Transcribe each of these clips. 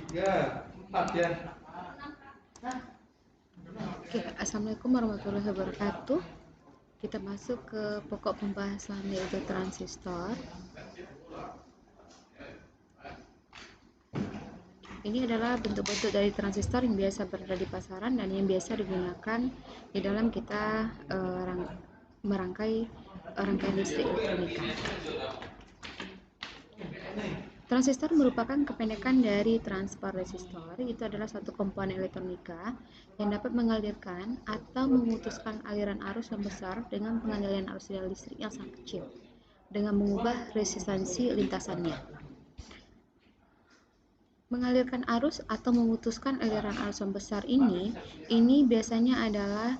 Ya, 4 ya. Oke, Assalamualaikum warahmatullahi wabarakatuh. Kita masuk ke pokok pembahasan yaitu transistor. Ini adalah bentuk-bentuk dari transistor yang biasa berada di pasaran dan yang biasa digunakan di dalam kita merangkai rangkaian listrik elektronika. Transistor merupakan kependekan dari transfer resistor. Itu adalah satu komponen elektronika yang dapat mengalirkan atau memutuskan aliran arus yang besar dengan pengaliran arus listrik yang sangat kecil dengan mengubah resistansi lintasannya. Mengalirkan arus atau memutuskan aliran arus yang besar ini biasanya adalah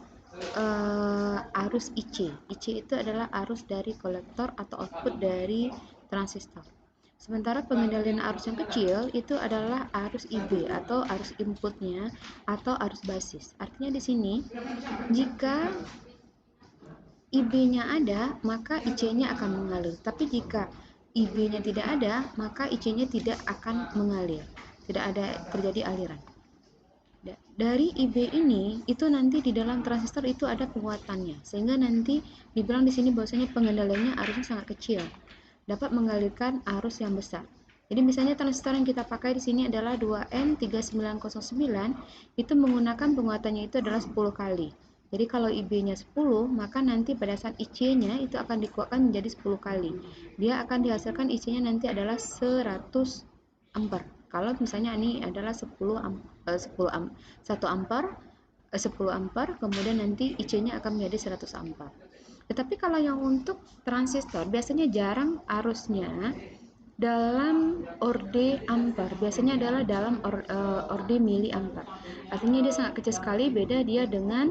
arus IC. IC itu adalah arus dari kolektor atau output dari transistor. Sementara pengendalian arus yang kecil itu adalah arus IB atau arus inputnya atau arus basis. Artinya di sini jika IB-nya ada, maka IC-nya akan mengalir. Tapi jika IB-nya tidak ada, maka IC-nya tidak akan mengalir. Tidak ada terjadi aliran. Dari IB ini itu nanti di dalam transistor itu ada penguatannya. Sehingga nanti dibilang di sini bahwasanya pengendaliannya arusnya sangat kecil. Dapat mengalirkan arus yang besar. Jadi misalnya transistor yang kita pakai di sini adalah 2N3909, itu menggunakan penguatannya itu adalah 10 kali. Jadi kalau IB-nya 10, maka nanti pada saat IC-nya itu akan dikuatkan menjadi 10 kali. Dia akan dihasilkan IC-nya nanti adalah 100 ampere. Kalau misalnya ini adalah 1 ampere, 10 ampere, kemudian nanti IC-nya akan menjadi 100 ampere. Tetapi kalau yang untuk transistor biasanya jarang arusnya dalam orde ampere, biasanya adalah dalam orde miliampere. Artinya dia sangat kecil sekali, beda dia dengan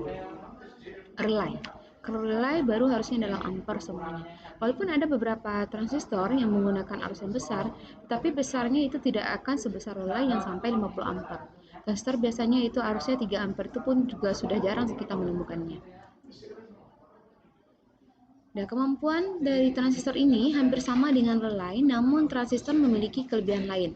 relay. Kalau relay baru harusnya dalam ampere semuanya. Walaupun ada beberapa transistor yang menggunakan arus yang besar, tapi besarnya itu tidak akan sebesar relay yang sampai 50 ampere. Transistor biasanya itu arusnya 3 ampere, itu pun juga sudah jarang kita menemukannya. Nah, kemampuan dari transistor ini hampir sama dengan relay, namun transistor memiliki kelebihan lain.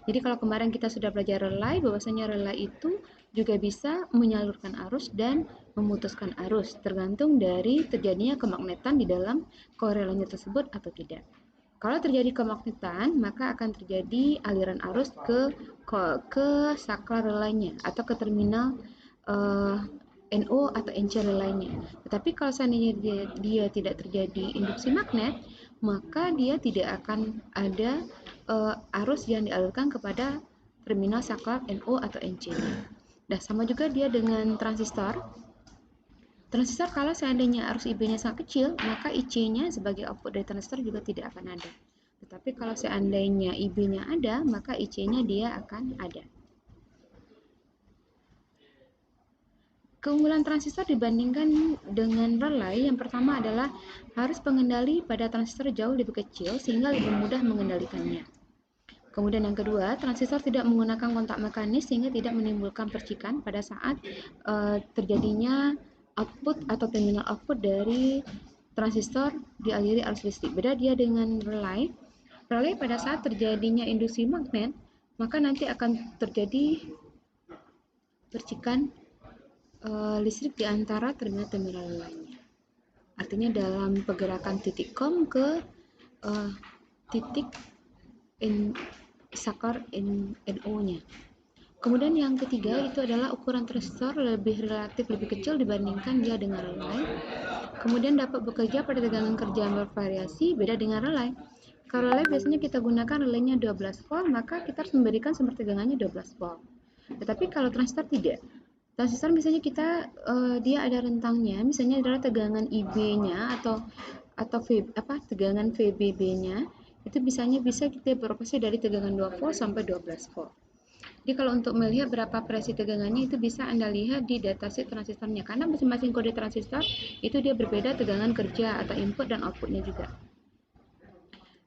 Jadi kalau kemarin kita sudah belajar relay, bahwasanya relay itu juga bisa menyalurkan arus dan memutuskan arus, tergantung dari terjadinya kemagnetan di dalam koil relaynya tersebut atau tidak. Kalau terjadi kemagnetan, maka akan terjadi aliran arus ke saklar relaynya atau ke terminal NO atau NC lainnya. Tetapi kalau seandainya dia tidak terjadi induksi magnet, maka dia tidak akan ada arus yang dialirkan kepada terminal saklar NO atau NC-nya. Nah, sama juga dia dengan transistor. Transistor kalau seandainya arus IB-nya sangat kecil, maka IC-nya sebagai output dari transistor juga tidak akan ada. Tetapi kalau seandainya IB-nya ada, maka IC-nya dia akan ada. Keunggulan transistor dibandingkan dengan relay yang pertama adalah harus pengendali pada transistor jauh lebih kecil sehingga lebih mudah mengendalikannya. Kemudian yang kedua, transistor tidak menggunakan kontak mekanis sehingga tidak menimbulkan percikan pada saat terjadinya output atau terminal output dari transistor dialiri arus listrik. Beda dia dengan relay. Relay pada saat terjadinya induksi magnet, maka nanti akan terjadi percikan listrik di antara terminal-terminal lainnya. Artinya dalam pergerakan titik COM ke titik saklar NO-nya. Kemudian yang ketiga itu adalah ukuran transistor relatif lebih kecil dibandingkan dia dengan relay. Kemudian dapat bekerja pada tegangan kerja yang bervariasi, beda dengan relay. Kalau relay biasanya kita gunakan relaynya 12 volt, maka kita harus memberikan sumber tegangannya 12 volt. Tetapi kalau transistor tidak. Transistor misalnya kita dia ada rentangnya, misalnya adalah tegangan IB-nya atau tegangan VBB-nya itu bisa kita beroperasi dari tegangan 2 volt sampai 12 volt. Jadi kalau untuk melihat berapa presi tegangannya itu bisa Anda lihat di datasheet transistornya karena masing-masing kode transistor itu dia berbeda tegangan kerja atau input dan outputnya juga.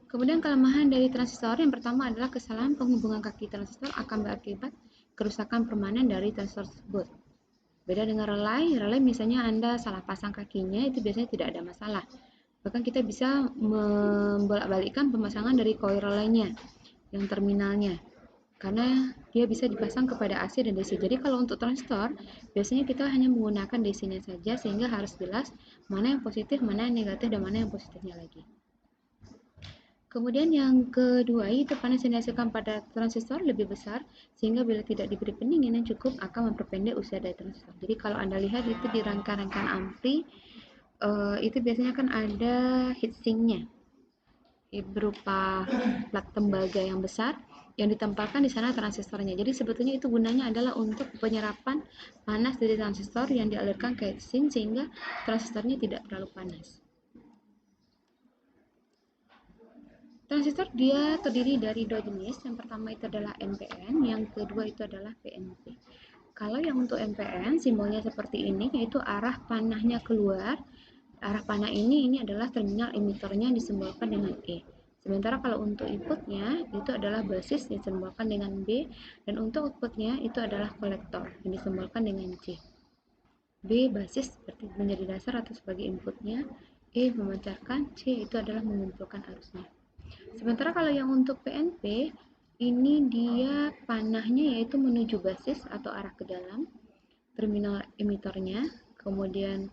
Kemudian kelemahan dari transistor yang pertama adalah kesalahan penghubungan kaki transistor akan berakibat kerusakan permanen dari transistor tersebut. Beda dengan relay misalnya Anda salah pasang kakinya itu biasanya tidak ada masalah. Bahkan kita bisa membolak-balikkan pemasangan dari koil relaynya yang terminalnya. Karena dia bisa dipasang kepada AC dan DC. Jadi kalau untuk transistor, biasanya kita hanya menggunakan DC-nya saja, sehingga harus jelas mana yang positif, mana yang negatif, dan mana yang positifnya lagi. Kemudian yang kedua itu panas yang dihasilkan pada transistor lebih besar, sehingga bila tidak diberi pendinginan cukup akan memperpendek usia dari transistor. Jadi kalau Anda lihat itu di rangka-rangkaian ampli, itu biasanya kan ada heatsinknya berupa plat tembaga yang besar yang ditempelkan di sana transistornya. Jadi sebetulnya itu gunanya adalah untuk penyerapan panas dari transistor yang dialirkan ke heatsink sehingga transistornya tidak terlalu panas. Transistor dia terdiri dari dua jenis. Yang pertama itu adalah NPN, yang kedua itu adalah PNP. Kalau yang untuk NPN simbolnya seperti ini, yaitu arah panahnya keluar. Arah panah ini adalah terminal emitornya yang disimbolkan dengan E. Sementara kalau untuk inputnya itu adalah basis yang disimbolkan dengan B, dan untuk outputnya itu adalah kolektor yang disimbolkan dengan C. B basis seperti menjadi dasar atau sebagai inputnya, E memancarkan, C itu adalah mengumpulkan arusnya. Sementara kalau yang untuk PNP, ini dia panahnya yaitu menuju basis atau arah ke dalam, terminal emitornya, kemudian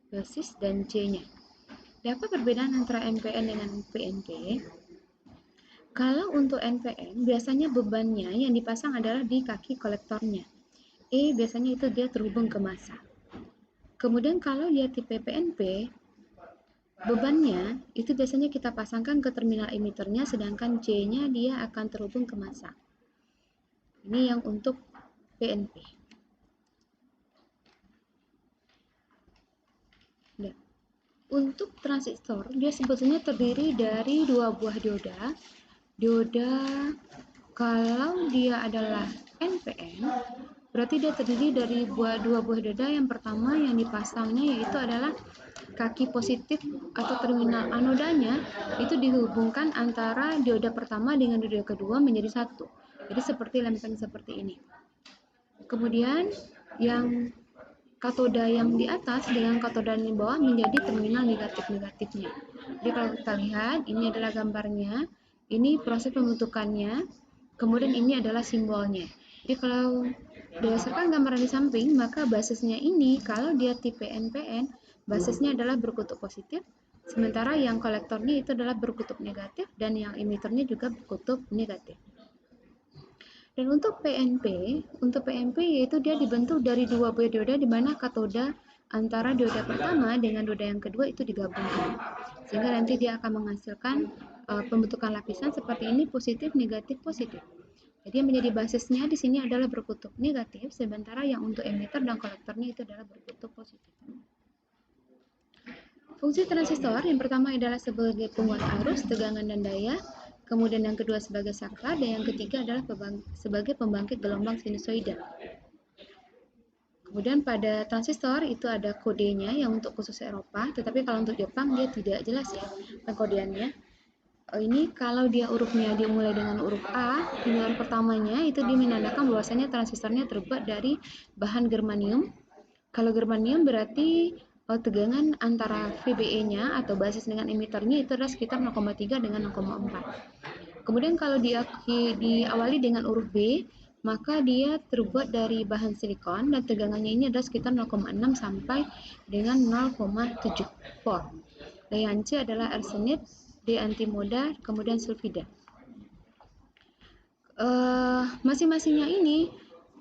basis dan C-nya. Apa perbedaan antara NPN dengan PNP? Kalau untuk NPN, biasanya bebannya yang dipasang adalah di kaki kolektornya. E biasanya itu dia terhubung ke massa. Kemudian kalau dia tipe PNP, bebannya itu biasanya kita pasangkan ke terminal emitornya, sedangkan C-nya dia akan terhubung ke massa. Ini yang untuk PNP. Nah, untuk transistor, dia sebetulnya terdiri dari dua buah dioda. Dioda kalau dia adalah NPN, berarti dia terdiri dari dua buah dioda. Yang pertama yang dipasangnya yaitu adalah kaki positif atau terminal anodanya itu dihubungkan antara dioda pertama dengan dioda kedua menjadi satu. Jadi seperti lempeng seperti ini. Kemudian yang katoda yang di atas dengan katoda yang di bawah menjadi terminal negatif-negatifnya. Jadi kalau kita lihat, ini adalah gambarnya, ini proses pembentukannya, kemudian ini adalah simbolnya. Jadi kalau berdasarkan gambaran di samping, maka basisnya ini, kalau dia tipe NPN, basisnya adalah berkutub positif, sementara yang kolektornya itu adalah berkutub negatif, dan yang emitornya juga berkutub negatif. Dan untuk PNP yaitu dia dibentuk dari dua buah dioda di mana katoda antara dioda pertama dengan dioda yang kedua itu digabungkan. Sehingga nanti dia akan menghasilkan pembentukan lapisan seperti ini, positif, negatif, positif. Jadi yang menjadi basisnya di sini adalah berkutub negatif, sementara yang untuk emitter dan kolektornya itu adalah berkutub positif. Fungsi transistor yang pertama adalah sebagai penguat arus, tegangan, dan daya. Kemudian yang kedua sebagai saklar, dan yang ketiga adalah sebagai pembangkit gelombang sinusoida. Kemudian pada transistor itu ada kodenya yang untuk khusus Eropa, tetapi kalau untuk Jepang dia tidak jelas ya pengkodeannya. Ini kalau dia hurufnya dimulai dengan huruf A, huruf pertamanya itu dia menandakan bahwasanya transistornya terbuat dari bahan germanium. Kalau germanium berarti tegangan antara VBE-nya atau basis dengan emitornya itu adalah sekitar 0,3 dengan 0,4. Kemudian kalau diawali dengan huruf B, maka dia terbuat dari bahan silikon dan tegangannya ini adalah sekitar 0,6 sampai dengan 0,7 volt. Yang C adalah arsenid, D antimoda, kemudian sulfida. Masing-masingnya ini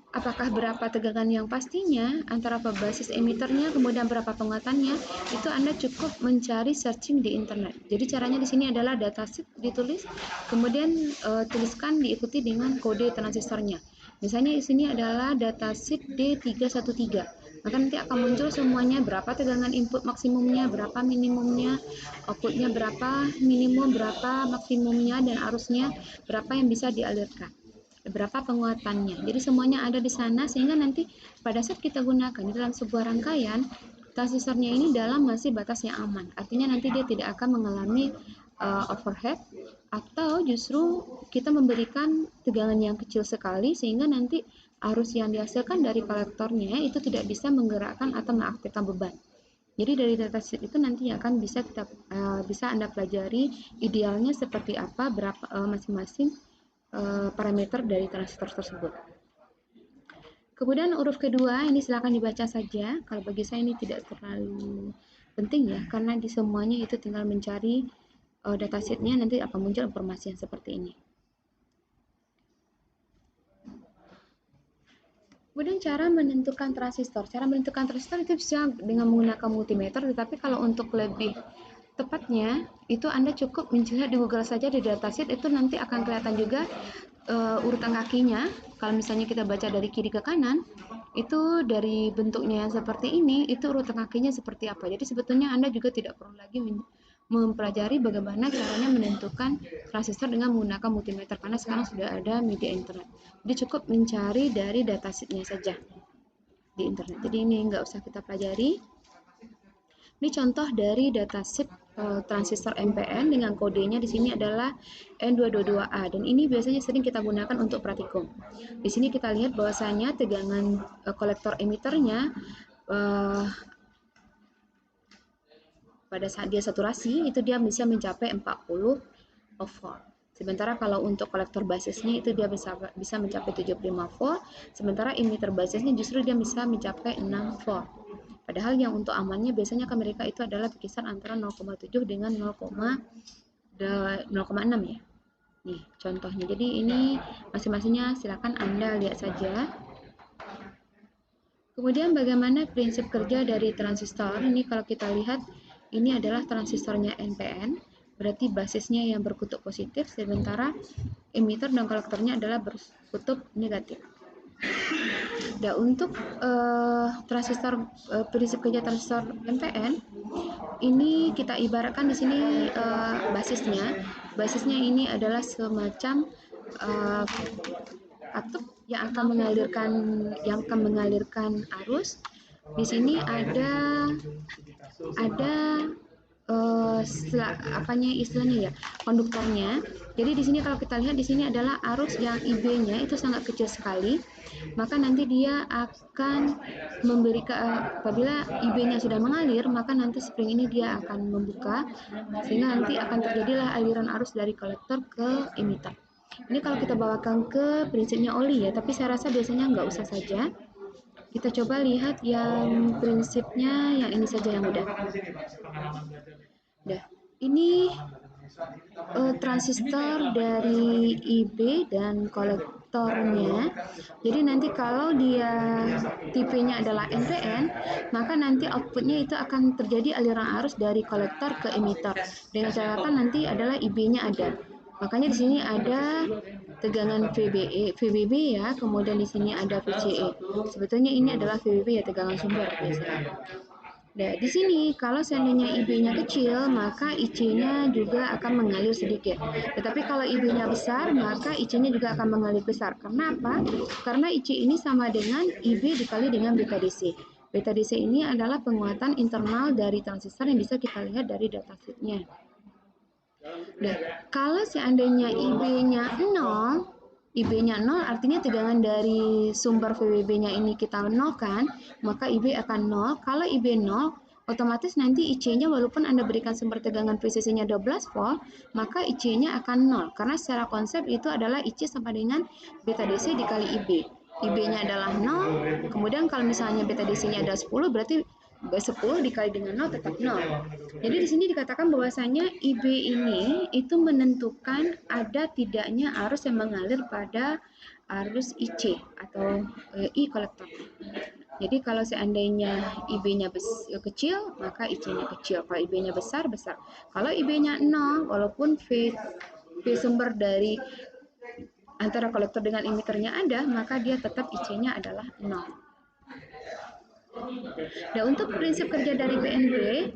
apakah berapa tegangan yang pastinya antara basis emiternya kemudian berapa penguatannya itu Anda cukup mencari searching di internet. Jadi caranya di sini adalah datasheet ditulis, kemudian tuliskan diikuti dengan kode transistornya. Misalnya di sini adalah datasheet D313. Maka nanti akan muncul semuanya berapa tegangan input maksimumnya, berapa minimumnya, outputnya berapa minimum, berapa maksimumnya, dan arusnya berapa yang bisa dialirkan, berapa penguatannya. Jadi semuanya ada di sana sehingga nanti pada saat kita gunakan di dalam sebuah rangkaian, transistornya ini dalam masih batas yang aman. Artinya nanti dia tidak akan mengalami overhead atau justru kita memberikan tegangan yang kecil sekali sehingga nanti arus yang dihasilkan dari kolektornya itu tidak bisa menggerakkan atau mengaktifkan beban. Jadi dari datasheet itu nanti akan bisa Anda pelajari idealnya seperti apa, berapa masing-masing parameter dari transistor tersebut. Kemudian huruf kedua ini silakan dibaca saja. Kalau bagi saya ini tidak terlalu penting ya, karena di semuanya itu tinggal mencari datasheetnya, nanti akan muncul informasi yang seperti ini. Kemudian cara menentukan transistor. Cara menentukan transistor itu bisa dengan menggunakan multimeter, tetapi kalau untuk lebih tepatnya itu Anda cukup mencari di Google saja di datasheet, itu nanti akan kelihatan juga urutan kakinya. Kalau misalnya kita baca dari kiri ke kanan, itu dari bentuknya yang seperti ini, itu urutan kakinya seperti apa. Jadi sebetulnya Anda juga tidak perlu lagi mempelajari bagaimana caranya menentukan transistor dengan menggunakan multimeter, karena sekarang sudah ada media internet. Jadi cukup mencari dari datasheetnya saja di internet. Jadi ini nggak usah kita pelajari. Ini contoh dari datasheet transistor NPN dengan kodenya di sini adalah N222A, dan ini biasanya sering kita gunakan untuk praktikum. Di sini kita lihat bahwasanya tegangan kolektor emiternya pada saat dia saturasi itu dia bisa mencapai 40 volt. Sementara kalau untuk kolektor basisnya itu dia bisa mencapai 75 volt, sementara emitter basisnya justru dia bisa mencapai 6 volt. Padahal yang untuk amannya biasanya kan mereka itu adalah berkisar antara 0,7 dengan 0,6 ya. Nih contohnya. Jadi ini masing-masingnya silakan Anda lihat saja. Kemudian bagaimana prinsip kerja dari transistor? Ini kalau kita lihat ini adalah transistornya NPN, berarti basisnya yang berkutub positif, sementara emitter dan kolektornya adalah berkutub negatif. Nah, untuk transistor prinsip kerja transistor NPN ini kita ibaratkan di sini basisnya ini adalah semacam katup yang akan mengalirkan arus. Di sini ada istilahnya ya, konduktornya. Jadi di sini kalau kita lihat di sini adalah arus yang IB-nya itu sangat kecil sekali, maka nanti dia akan memberikan, apabila IB-nya sudah mengalir, maka nanti spring ini dia akan membuka, sehingga nanti akan terjadilah aliran arus dari kolektor ke emitter. Ini kalau kita bawakan ke prinsipnya oli ya, tapi saya rasa biasanya nggak usah saja. Kita coba lihat yang prinsipnya yang ini saja yang mudah. Nah, ini transistor dari IB dan kolektornya. Jadi nanti kalau dia tipenya adalah NPN, maka nanti outputnya itu akan terjadi aliran arus dari kolektor ke emitter. Dengan catatan nanti adalah IB-nya ada. Makanya di sini ada tegangan VBB ya, kemudian di sini ada VCE. Sebetulnya ini adalah VBB ya, tegangan sumber biasanya. Nah, di sini kalau seandainya IB-nya kecil, maka IC-nya juga akan mengalir sedikit. Tetapi kalau IB-nya besar, maka IC-nya juga akan mengalir besar. Karena apa? Karena IC ini sama dengan IB dikali dengan beta DC. Beta DC ini adalah penguatan internal dari transistor yang bisa kita lihat dari datasheet-nya. Nah, kalau seandainya IB-nya 0 artinya tegangan dari sumber VBB-nya ini kita 0 kan, maka IB akan 0. Kalau IB 0, otomatis nanti IC-nya walaupun Anda berikan sumber tegangan VCC-nya 12 volt, maka IC-nya akan 0. Karena secara konsep itu adalah IC sama dengan beta DC dikali IB. IB-nya adalah 0, kemudian kalau misalnya beta DC-nya ada 10, berarti 10 dikali dengan 0 tetap 0. Jadi di sini dikatakan bahwasanya IB ini itu menentukan ada tidaknya arus yang mengalir pada arus IC atau I kolektor. Jadi kalau seandainya IB-nya kecil, maka IC-nya kecil. Kalau IB-nya besar, besar. Kalau IB-nya 0, walaupun V sumber dari antara kolektor dengan emitternya ada, maka dia tetap IC-nya adalah 0. Nah, untuk prinsip kerja dari PNP,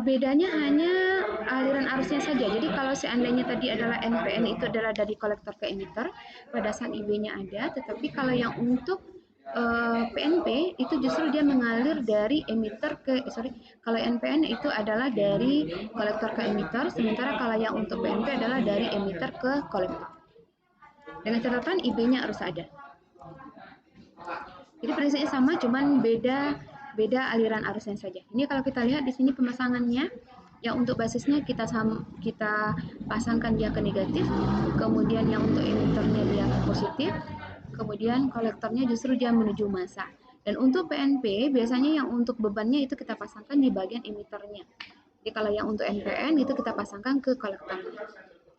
bedanya hanya aliran arusnya saja. Jadi kalau seandainya tadi adalah NPN itu adalah dari kolektor ke emitter, pada saat IB-nya ada, tetapi kalau yang untuk PNP itu justru dia mengalir dari emitter kalau NPN itu adalah dari kolektor ke emitter, sementara kalau yang untuk PNP adalah dari emitter ke kolektor. Dengan catatan IB-nya harus ada. Jadi prinsipnya sama, cuman beda aliran arusnya saja. Ini kalau kita lihat di sini pemasangannya, Yang untuk basisnya kita pasangkan dia ke negatif, kemudian yang untuk emiternya dia ke positif, kemudian kolektornya justru dia menuju massa. Dan untuk PNP biasanya yang untuk bebannya itu kita pasangkan di bagian emiternya. Jadi kalau yang untuk NPN itu kita pasangkan ke kolektornya.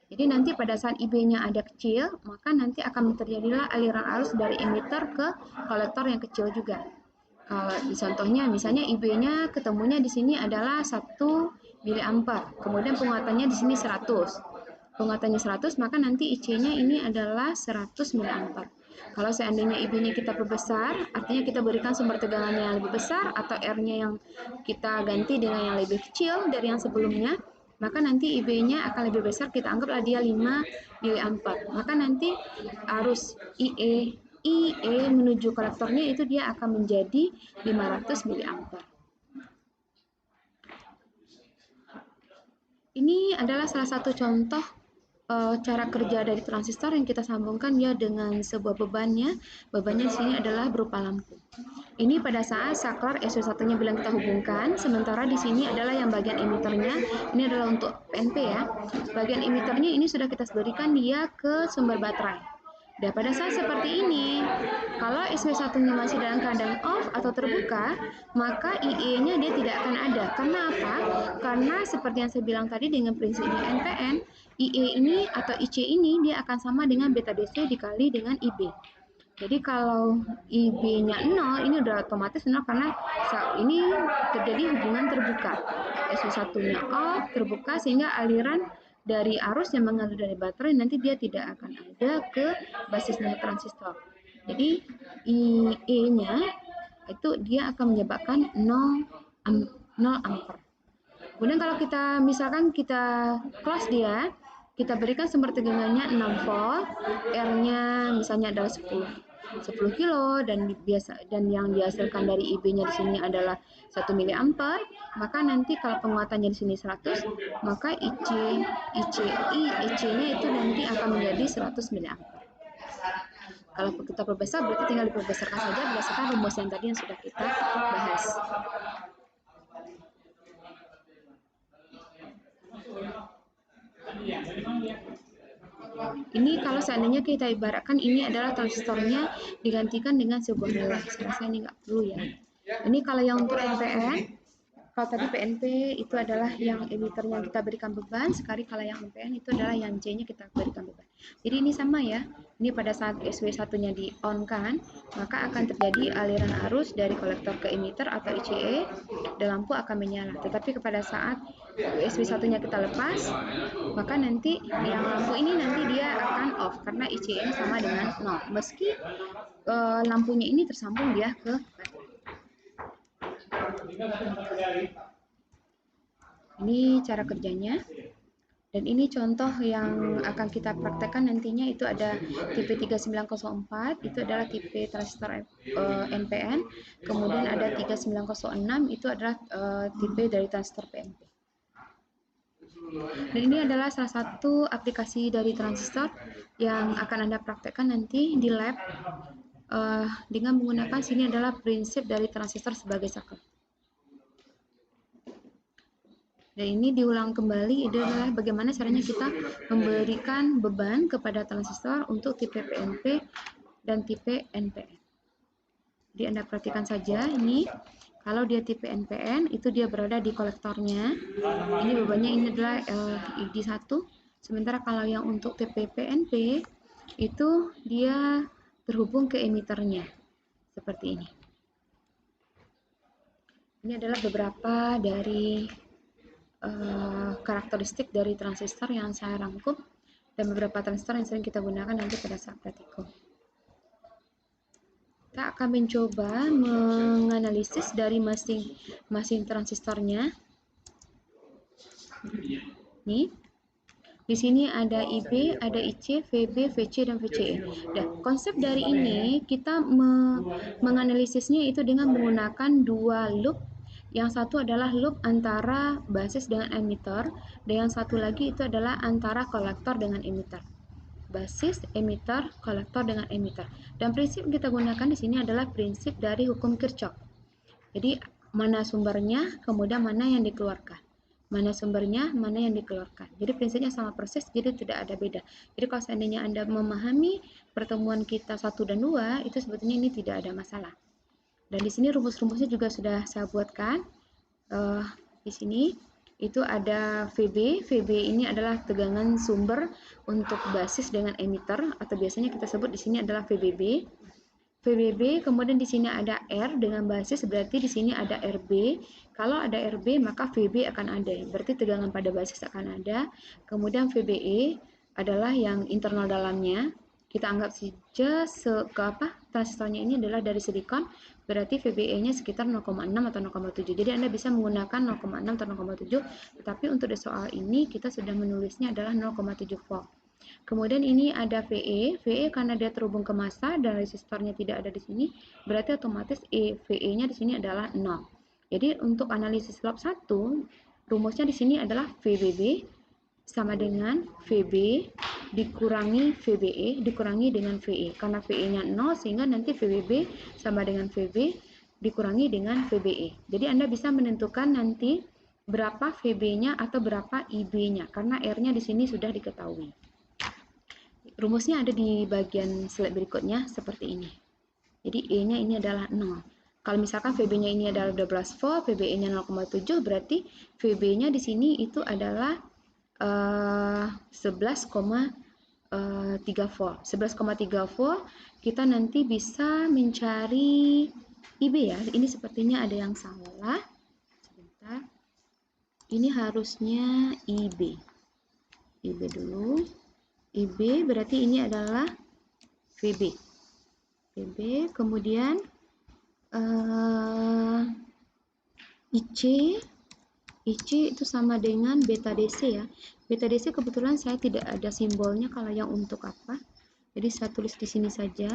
Jadi nanti pada saat IB-nya ada kecil, maka nanti akan terjadilah aliran arus dari emitter ke kolektor yang kecil juga. Contohnya misalnya IB-nya ketemunya di sini adalah 1 miliampere, kemudian penguatannya di sini 100. Penguatannya 100, maka nanti IC-nya ini adalah 100 miliampere. Kalau seandainya IB-nya kita perbesar, artinya kita berikan sumber tegangannya yang lebih besar atau R-nya yang kita ganti dengan yang lebih kecil dari yang sebelumnya, maka nanti IB-nya akan lebih besar, kita anggaplah dia 5 miliampere. Maka nanti arus IE menuju kolektornya itu dia akan menjadi 500 miliampere. Ini adalah salah satu contoh cara kerja dari transistor yang kita sambungkan ya dengan sebuah bebannya. Bebannya di sini adalah berupa lampu. Ini pada saat saklar SW1-nya bilang kita hubungkan, sementara di sini adalah yang bagian emiternya, ini adalah untuk PNP ya. Bagian emiternya ini sudah kita berikan dia ke sumber baterai. Dan pada saat seperti ini, kalau SW1-nya masih dalam keadaan off atau terbuka, maka IE-nya dia tidak akan ada. Karena apa? Karena seperti yang saya bilang tadi dengan prinsipnya NPN, IE ini atau IC ini dia akan sama dengan beta DC dikali dengan IB. Jadi kalau IB-nya 0, ini udah otomatis 0 karena ini terjadi hubungan terbuka. SW1-nya off, terbuka, sehingga aliran dari arus yang mengalir dari baterai nanti dia tidak akan ada ke basisnya transistor. Jadi IE-nya itu dia akan menyebabkan 0 ampere. Kemudian kalau kita misalkan kita close dia, kita berikan sumber tegangannya 6 volt, R-nya misalnya adalah 10 kilo dan yang dihasilkan dari IB-nya di sini adalah 1 miliampere, maka nanti kalau penguatannya di sini 100, maka IC-nya itu nanti akan menjadi 100 miliampere. Kalau kita perbesar berarti tinggal diperbesarkan saja berdasarkan rumus yang tadi yang sudah kita bahas. Ini kalau seandainya kita ibaratkan ini adalah transistornya digantikan dengan sebuah relay. Saya rasa ini nggak perlu ya. Ini kalau yang untuk NPN, kalau tadi PNP itu adalah yang emiternya kita berikan beban, sekali kalau yang NPN itu adalah yang C-nya kita berikan beban. Jadi ini sama ya. Ini pada saat SW1-nya di-on-kan, maka akan terjadi aliran arus dari kolektor ke emitter atau ICE, dan lampu akan menyala. Tetapi pada saat SW1-nya kita lepas, maka nanti yang lampu ini nanti dia akan off karena ICE-nya sama dengan 0. Meski lampunya ini tersambung dia ke baterai. Ini cara kerjanya. Dan ini contoh yang akan kita praktekkan nantinya, itu ada tipe 3904, itu adalah tipe transistor NPN. Kemudian ada 3906, itu adalah tipe dari transistor PNP. Dan ini adalah salah satu aplikasi dari transistor yang akan Anda praktekkan nanti di lab dengan menggunakan sini adalah prinsip dari transistor sebagai saklar. Dan ini diulang kembali, itu adalah bagaimana caranya kita memberikan beban kepada transistor untuk tipe PNP dan tipe NPN. Jadi Anda perhatikan saja ini, kalau dia tipe NPN itu dia berada di kolektornya. Ini bebannya ini adalah ID1. Sementara kalau yang untuk tipe PNP itu dia terhubung ke emiternya. Seperti ini. Ini adalah beberapa dari karakteristik dari transistor yang saya rangkum dan beberapa transistor yang sering kita gunakan nanti pada saat praktikum. Kita akan mencoba menganalisis dari masing transistornya. Nih, di sini ada IB, ada IC, VB, VC, dan VCE. Dan konsep dari ini kita menganalisisnya itu dengan menggunakan dua loop. Yang satu adalah loop antara basis dengan emitter, dan yang satu lagi itu adalah antara kolektor dengan emitter. Basis, emitter, kolektor dengan emitter. Dan prinsip kita gunakan di sini adalah prinsip dari hukum Kirchhoff. Jadi mana sumbernya, kemudian mana yang dikeluarkan. mana sumbernya, mana yang dikeluarkan. Jadi prinsipnya sama persis, jadi tidak ada beda. Jadi kalau seandainya Anda memahami pertemuan kita 1 dan 2, itu sebetulnya ini tidak ada masalah. Dan di sini rumus-rumusnya juga sudah saya buatkan. Di sini itu ada VB. VB ini adalah tegangan sumber untuk basis dengan emitter, atau biasanya kita sebut di sini adalah VBB. VBB, kemudian di sini ada R dengan basis, berarti di sini ada RB. Kalau ada RB, maka VB akan ada, berarti tegangan pada basis akan ada. Kemudian VBE adalah yang internal dalamnya. Kita anggap saja transistornya ini adalah dari silikon, berarti VBE-nya sekitar 0,6 atau 0,7. Jadi Anda bisa menggunakan 0,6 atau 0,7, tetapi untuk di soal ini kita sudah menulisnya adalah 0,7 volt. Kemudian ini ada VE. VE karena dia terhubung ke massa dan resistornya tidak ada di sini, berarti otomatis VE-nya di sini adalah 0. Jadi untuk analisis lab 1, rumusnya di sini adalah VBB sama dengan VB dikurangi VBE dikurangi dengan VE. Karena VE-nya 0 sehingga nanti VBB sama dengan VB dikurangi dengan VBE. Jadi Anda bisa menentukan nanti berapa VB-nya atau berapa IB-nya karena R-nya di sini sudah diketahui. Rumusnya ada di bagian slide berikutnya seperti ini. Jadi E-nya ini adalah 0. Kalau misalkan VB-nya ini adalah 12 volt, VBE-nya 0,7, berarti VB-nya di sini itu adalah 11,3 volt. 11,3 volt, kita nanti bisa mencari IB ya. Ini sepertinya ada yang salah. Sebentar. Ini harusnya IB. IB dulu. IB berarti ini adalah VB. VB, kemudian IC. IC itu sama dengan beta DC ya. Beta DC kebetulan saya tidak ada simbolnya kalau yang untuk apa. Jadi saya tulis di sini saja.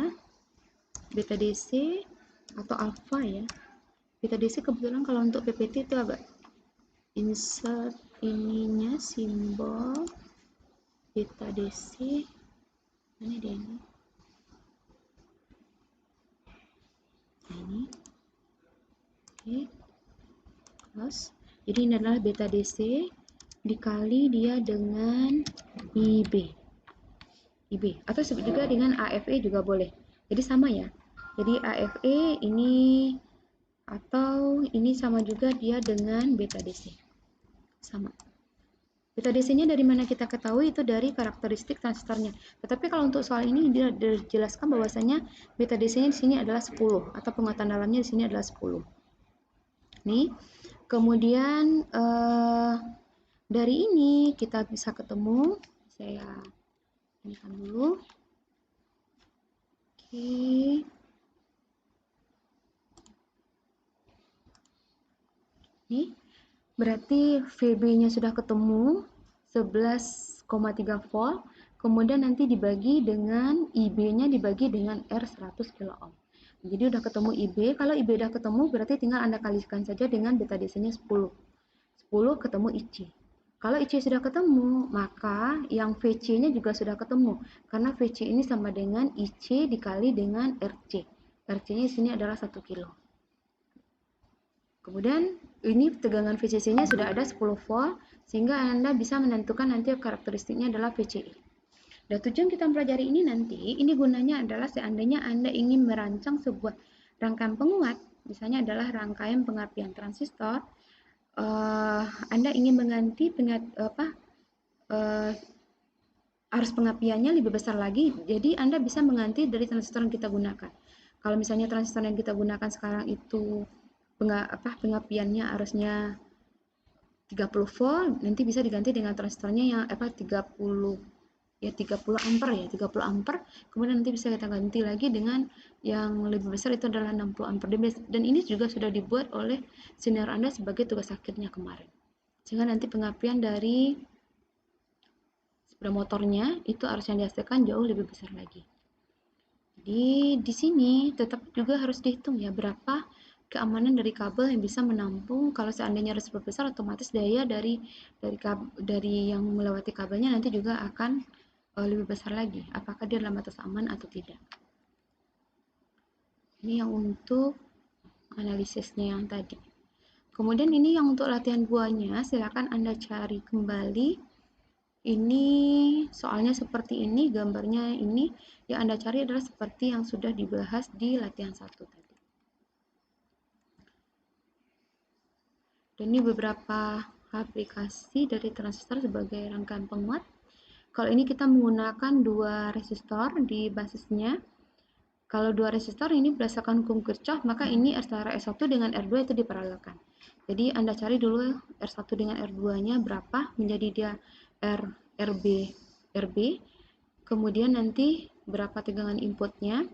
Beta DC atau alpha ya. Beta DC kebetulan kalau untuk PPT itu agak insert ininya simbol beta DC. Mana dia ini? Nah, ini. Oke. Close. Jadi ini adalah beta DC dikali dia dengan IB. IB atau sebut juga dengan AFE juga boleh. Jadi sama ya. Jadi AFE ini atau ini sama juga dia dengan beta DC. Sama. Beta DC-nya dari mana kita ketahui itu dari karakteristik transistornya. Tetapi kalau untuk soal ini dia dijelaskan bahwasanya beta DC-nya di sini adalah 10 atau penguatan dalamnya di sini adalah 10. Nih. Kemudian dari ini kita bisa ketemu, saya inikan dulu. Oke. Nih, berarti VB-nya sudah ketemu 11,3 volt. Kemudian nanti dibagi dengan IB-nya dibagi dengan R 100 kilo ohm. Jadi udah ketemu IB, kalau IB udah ketemu berarti tinggal Anda kalikan saja dengan beta DC-nya 10. 10 ketemu IC. Kalau IC sudah ketemu, maka yang VC-nya juga sudah ketemu. Karena VC ini sama dengan IC dikali dengan RC. RC-nya di sini adalah 1 kilo. Kemudian ini tegangan VCC-nya sudah ada 10 volt, sehingga Anda bisa menentukan nanti karakteristiknya adalah VCE. Dan tujuan kita mempelajari ini nanti, ini gunanya adalah seandainya Anda ingin merancang sebuah rangkaian penguat, misalnya adalah rangkaian pengapian transistor, Anda ingin mengganti arus pengapiannya lebih besar lagi, jadi Anda bisa mengganti dari transistor yang kita gunakan. Kalau misalnya transistor yang kita gunakan sekarang itu pengapiannya arusnya 30 volt, nanti bisa diganti dengan transistornya yang 30 ampere ya, 30 ampere. Kemudian nanti bisa kita ganti lagi dengan yang lebih besar itu adalah 60 ampere. Dan ini juga sudah dibuat oleh senior Anda sebagai tugas akhirnya kemarin. Sehingga nanti pengapian dari sepeda motornya itu harus yang dihasilkan jauh lebih besar lagi. Jadi di sini tetap juga harus dihitung ya berapa keamanan dari kabel yang bisa menampung. Kalau seandainya harus besar, otomatis daya dari yang melewati kabelnya nanti juga akan lebih besar lagi. Apakah dia dalam batas aman atau tidak? Ini yang untuk analisisnya yang tadi. Kemudian ini yang untuk latihan 2-nya, silakan Anda cari kembali. Ini soalnya seperti ini, gambarnya ini, yang Anda cari adalah seperti yang sudah dibahas di latihan 1 tadi. Dan ini beberapa aplikasi dari transistor sebagai rangkaian penguat. Kalau ini kita menggunakan 2 resistor di basisnya. Kalau 2 resistor ini berdasarkan hukum Kirchhoff, maka ini antara R1 dengan R2 itu diparalelkan. Jadi Anda cari dulu R1 dengan R2-nya berapa, menjadi dia RB, kemudian nanti berapa tegangan inputnya,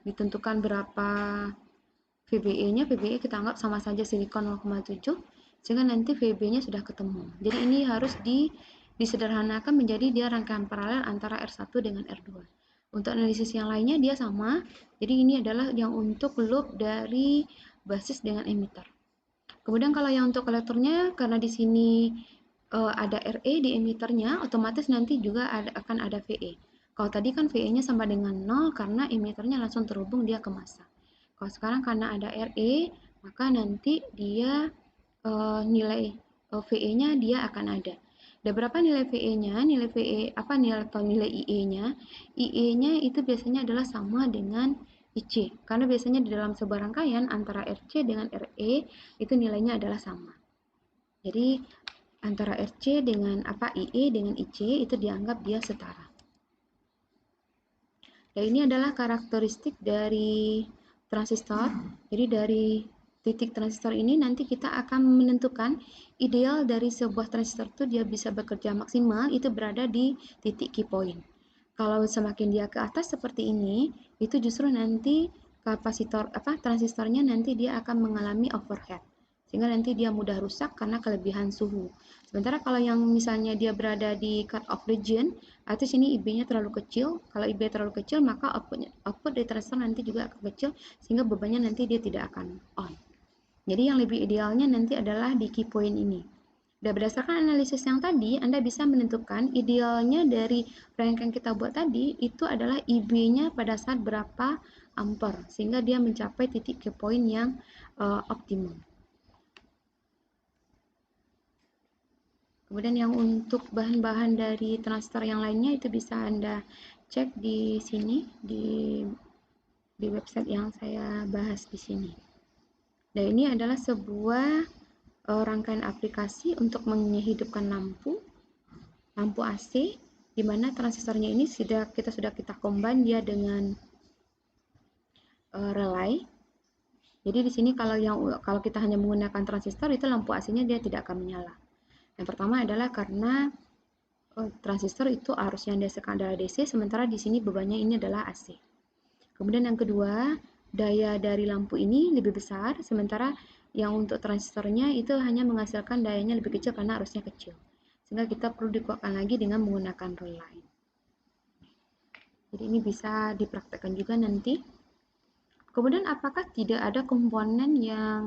ditentukan berapa VBE-nya, VBE kita anggap sama saja silikon 0,7, sehingga nanti VB-nya sudah ketemu. Jadi ini harus disederhanakan menjadi dia rangkaian paralel antara R1 dengan R2. Untuk analisis yang lainnya dia sama, jadi ini adalah yang untuk loop dari basis dengan emitter. Kemudian kalau yang untuk kolektornya, karena di sini ada RE di emitternya, otomatis nanti juga akan ada VE. Kalau tadi kan VE-nya sama dengan 0 karena emitternya langsung terhubung dia ke massa. Kalau sekarang karena ada RE, maka nanti dia nilai VE-nya dia akan ada. Ada berapa nilai VE-nya? Nilai VE apa nilai IE-nya? IE-nya itu biasanya adalah sama dengan IC. Karena biasanya di dalam sebuah rangkaian antara RC dengan RE itu nilainya adalah sama. Jadi antara RC dengan IE dengan IC itu dianggap dia setara. Dan ini adalah karakteristik dari transistor. Jadi dari titik transistor ini nanti kita akan menentukan ideal dari sebuah transistor itu dia bisa bekerja maksimal itu berada di titik key point. Kalau semakin dia ke atas seperti ini, itu justru nanti transistornya nanti dia akan mengalami overheat. Sehingga nanti dia mudah rusak karena kelebihan suhu. Sementara kalau yang misalnya dia berada di cut off region, artinya sini IB-nya terlalu kecil. Kalau IB terlalu kecil, maka output dari transistor nanti juga akan kecil, sehingga bebannya nanti dia tidak akan on. Jadi yang lebih idealnya nanti adalah di key point ini. Dan berdasarkan analisis yang tadi, Anda bisa menentukan idealnya dari rangkaian yang kita buat tadi, itu adalah IB-nya pada saat berapa ampere, sehingga dia mencapai titik key point yang optimum. Kemudian yang untuk bahan-bahan dari transistor yang lainnya itu bisa Anda cek di sini, di website yang saya bahas di sini. Dan ini adalah sebuah rangkaian aplikasi untuk menghidupkan lampu AC, di mana transistornya ini kita sudah combine dia dengan relay. Jadi di sini kalau kita hanya menggunakan transistor itu lampu AC-nya dia tidak akan menyala. Yang pertama adalah karena transistor itu arusnya adalah DC, sementara di sini bebannya ini adalah AC. Kemudian yang kedua, daya dari lampu ini lebih besar, sementara yang untuk transistornya itu hanya menghasilkan dayanya lebih kecil karena arusnya kecil. Sehingga kita perlu dikuatkan lagi dengan menggunakan relay. Jadi ini bisa dipraktekkan juga nanti. Kemudian apakah tidak ada komponen yang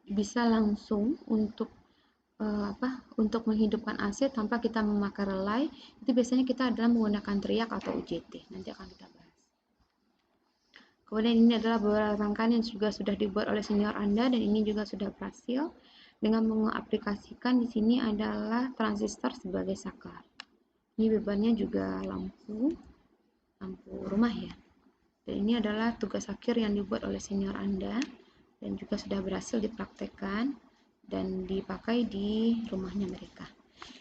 bisa langsung untuk menghidupkan AC tanpa kita memakai relay? Itu biasanya kita adalah menggunakan triac atau UJT. Nanti akan kita bahas. Kemudian ini adalah beberapa rangkaian yang juga sudah dibuat oleh senior Anda dan ini juga sudah berhasil dengan mengaplikasikan di sini adalah transistor sebagai saklar. Ini bebannya juga lampu rumah ya. Dan ini adalah tugas akhir yang dibuat oleh senior Anda dan juga sudah berhasil dipraktekkan dan dipakai di rumahnya mereka.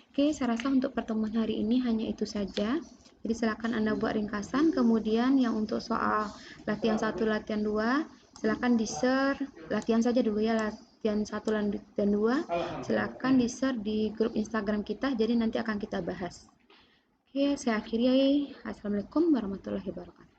Oke, saya rasa untuk pertemuan hari ini hanya itu saja. Jadi silakan Anda buat ringkasan, kemudian yang untuk soal latihan 1, latihan 2, silakan di-share, latihan saja dulu ya, latihan 1, latihan 2, silakan di-share di grup Instagram kita, jadi nanti akan kita bahas. Oke, saya akhiri. Assalamualaikum warahmatullahi wabarakatuh.